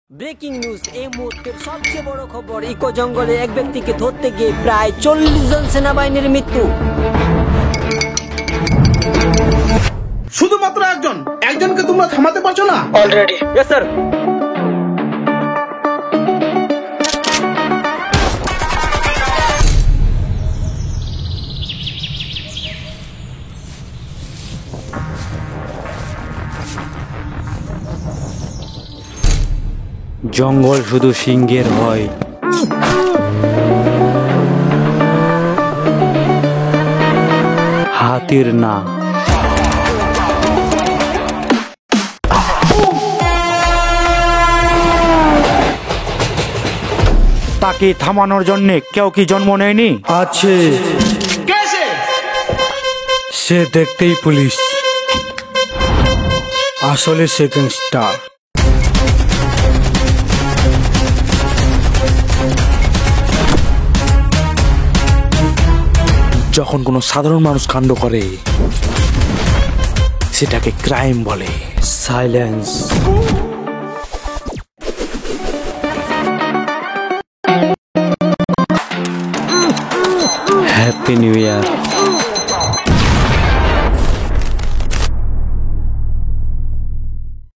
Breaking news এই মুহূর্তের সবচেয়ে বড় খবর, ইকো জঙ্গলে এক ব্যক্তিকে ধরতে গিয়ে প্রায় 40 জন সেনাবাহিনীর মৃত্যু। শুধুমাত্র একজনকে তোমরা থামাতে পারছো না? Already yes sir. জঙ্গল শুধু সিংহের হয়, হাতির না। তাকে থামানোর জন্য কেউ কি জন্ম নেয়নি? আছে, সে দেখতেই পুলিশ, আসলে সেকেন্ড স্টার। যখন কোনো সাধারণ মানুষ কাণ্ড করে সেটাকে ক্রাইম বলে। সাইলেন্স। Happy new year.